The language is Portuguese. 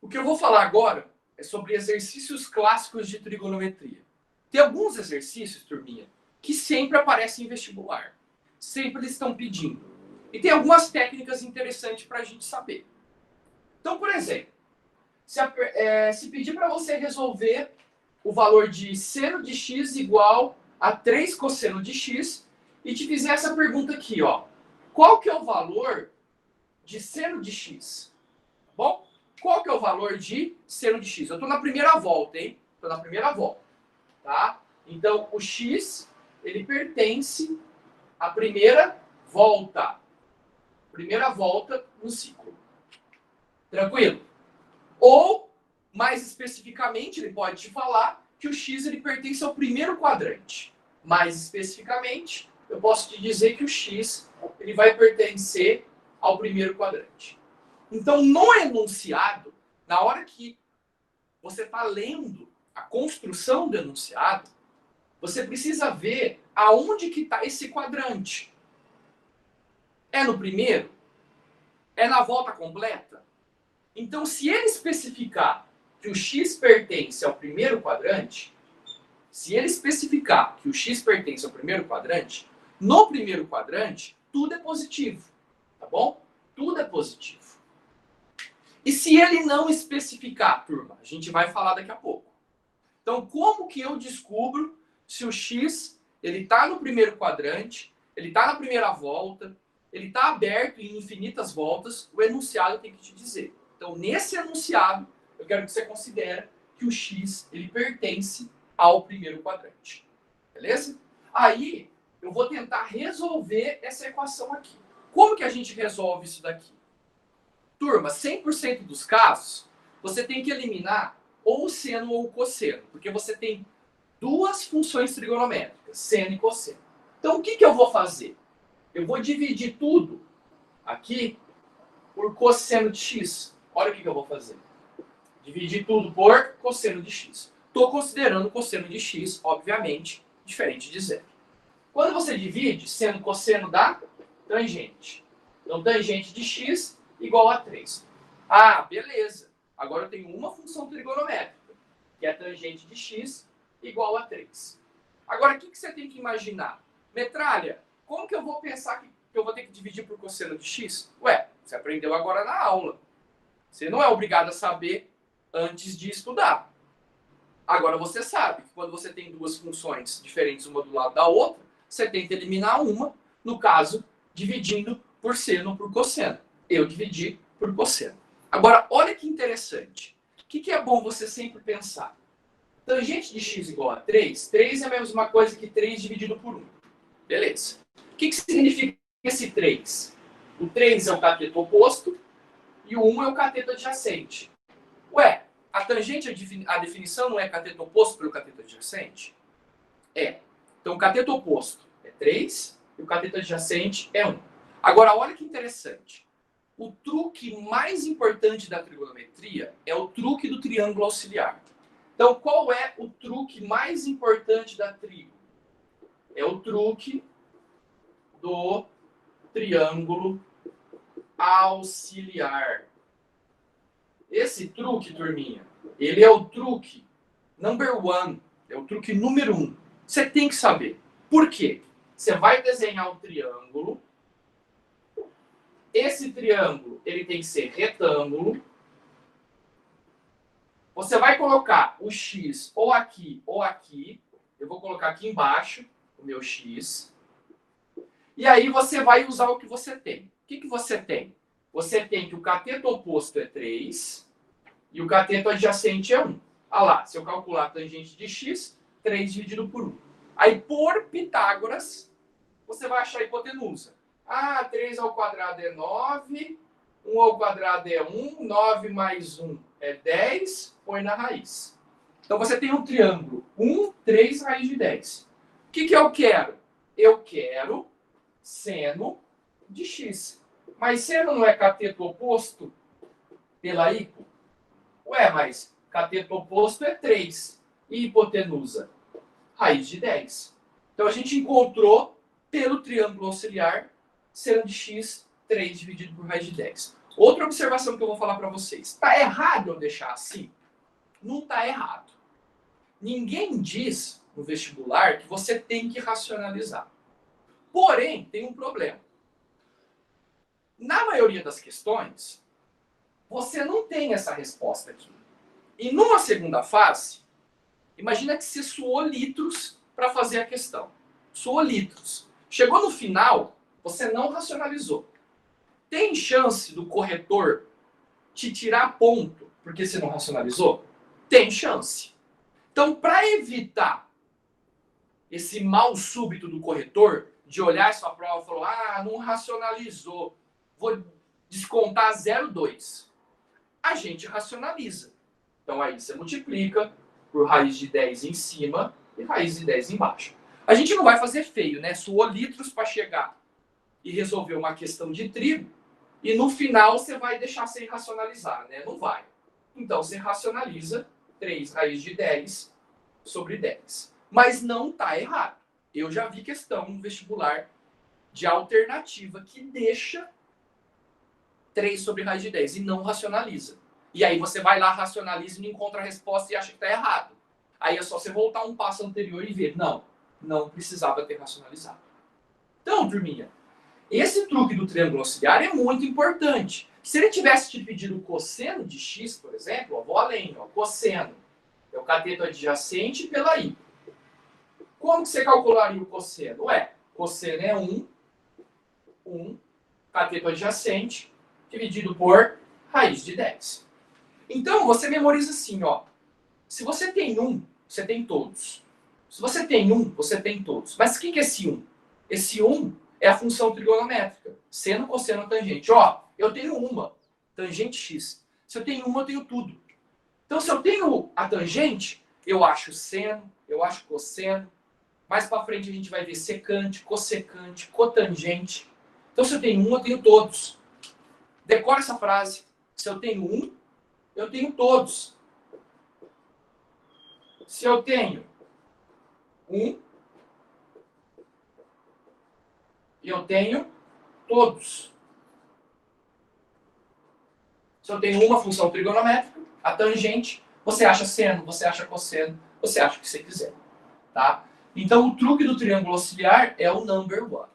O que eu vou falar agora é sobre exercícios clássicos de trigonometria. Tem alguns exercícios, turminha, que sempre aparecem em vestibular. Sempre eles estão pedindo. E tem algumas técnicas interessantes para a gente saber. Então, por exemplo, se pedir para você resolver o valor de seno de x igual a 3 cosseno de x e te fizer essa pergunta aqui, ó. Qual que é o valor de seno de x? Tá bom? Qual que é o valor de seno de x? Eu estou na primeira volta, hein? Estou na primeira volta, tá? Então, o x, ele pertence à primeira volta. Primeira volta no ciclo. Tranquilo? Ou, mais especificamente, ele pode te falar que o x ele pertence ao primeiro quadrante. Mais especificamente, eu posso te dizer que o x ele vai pertencer ao primeiro quadrante. Então, no enunciado, na hora que você está lendo a construção do enunciado, você precisa ver aonde que está esse quadrante. É no primeiro? É na volta completa? Então, se ele especificar que o x pertence ao primeiro quadrante, se ele especificar que o x pertence ao primeiro quadrante, no primeiro quadrante, tudo é positivo, tá bom? Tudo é positivo. E se ele não especificar, turma, a gente vai falar daqui a pouco. Então, como que eu descubro se o x ele está no primeiro quadrante, ele está na primeira volta, ele está aberto em infinitas voltas? O enunciado tem que te dizer. Então, nesse enunciado, eu quero que você considere que o x ele pertence ao primeiro quadrante. Beleza? Aí, eu vou tentar resolver essa equação aqui. Como que a gente resolve isso daqui? Turma, 100% dos casos, você tem que eliminar ou o seno ou o cosseno, porque você tem duas funções trigonométricas, seno e cosseno. Então, o que eu vou fazer? Eu vou dividir tudo aqui por cosseno de x. Olha o que eu vou fazer. Dividir tudo por cosseno de x. Estou considerando o cosseno de x, obviamente, diferente de zero. Quando você divide, seno e cosseno dá tangente. Então, tangente de x igual a 3. Ah, beleza. Agora eu tenho uma função trigonométrica, que é tangente de x igual a 3. Agora, o que você tem que imaginar? Metralha, como que eu vou pensar que eu vou ter que dividir por cosseno de x? Ué, você aprendeu agora na aula. Você não é obrigado a saber antes de estudar. Agora você sabe que quando você tem duas funções diferentes uma do lado da outra, você tenta eliminar uma, no caso, dividindo por seno ou por cosseno. Eu dividi por cosseno. Agora, olha que interessante. O que é bom você sempre pensar? Tangente de x igual a 3, 3 é a mesma coisa que 3 dividido por 1. Beleza. O que significa esse 3? O 3 é o cateto oposto e o 1 é o cateto adjacente. Ué, a tangente, a definição não é cateto oposto pelo cateto adjacente? É. Então, o cateto oposto é 3 e o cateto adjacente é 1. Agora, olha que interessante. O truque mais importante da trigonometria é o truque do triângulo auxiliar. Então, qual é o truque mais importante da trigo? É o truque do triângulo auxiliar. Esse truque, turminha, ele é o truque number one, é o truque número 1. Você tem que saber. Por quê? Você vai desenhar um triângulo. Esse triângulo ele tem que ser retângulo. Você vai colocar o x ou aqui ou aqui. Eu vou colocar aqui embaixo o meu x. E aí você vai usar o que você tem. O que você tem? Você tem que o cateto oposto é 3 e o cateto adjacente é 1. Olha lá, se eu calcular a tangente de x, 3 dividido por 1. Aí, por Pitágoras, você vai achar a hipotenusa. Ah, 3 ao quadrado é 9, 1 ao quadrado é 1, 9 mais 1 é 10, põe na raiz. Então, você tem um triângulo, 1, 3, raiz de 10. O que eu quero? Eu quero seno de x. Mas seno não é cateto oposto pela hipo? Ué, mas cateto oposto é 3. E hipotenusa? Raiz de 10. Então, a gente encontrou, pelo triângulo auxiliar, seno de x, 3 dividido por raiz de 10. Outra observação que eu vou falar para vocês. Está errado eu deixar assim? Não está errado. Ninguém diz no vestibular que você tem que racionalizar. Porém, tem um problema. Na maioria das questões, você não tem essa resposta aqui. E numa segunda fase, imagina que você suou litros para fazer a questão. Suou litros. Chegou no final, você não racionalizou. Tem chance do corretor te tirar ponto porque você não racionalizou? Tem chance. Então, para evitar esse mal súbito do corretor, de olhar sua prova e falar, não racionalizou, vou descontar 0,2. A gente racionaliza. Então, aí você multiplica por raiz de 10 em cima e raiz de 10 embaixo. A gente não vai fazer feio, né? Suou litros para chegar e resolver uma questão de trigo, e no final você vai deixar sem racionalizar, né? Não vai. Então, você racionaliza 3 raiz de 10 sobre 10. Mas não está errado. Eu já vi questão no vestibular de alternativa que deixa 3 sobre raiz de 10 e não racionaliza. E aí você vai lá, racionaliza e não encontra a resposta e acha que está errado. Aí é só você voltar um passo anterior e ver. Não precisava ter racionalizado. Então, turminha, esse truque do triângulo auxiliar é muito importante. Se ele tivesse te pedido o cosseno de x, por exemplo, vou além, cosseno é o cateto adjacente pela i. Como que você calcularia o cosseno? Cosseno é 1 cateto adjacente dividido por raiz de 10. Então, você memoriza assim, se você tem 1, você tem todos. Se você tem 1, você tem todos. Mas o que é esse 1? Esse 1 é a função trigonométrica. Seno, cosseno, tangente. Eu tenho uma, tangente x. Se eu tenho uma, eu tenho tudo. Então, se eu tenho a tangente, eu acho seno, eu acho cosseno. Mais para frente a gente vai ver secante, cossecante, cotangente. Então, se eu tenho um, eu tenho todos. Decora essa frase. Se eu tenho um, eu tenho todos. Se eu tenho um, eu tenho todos. Se eu tenho uma função trigonométrica, a tangente, você acha seno, você acha cosseno, você acha o que você quiser. Tá? Então, o truque do triângulo auxiliar é o number one.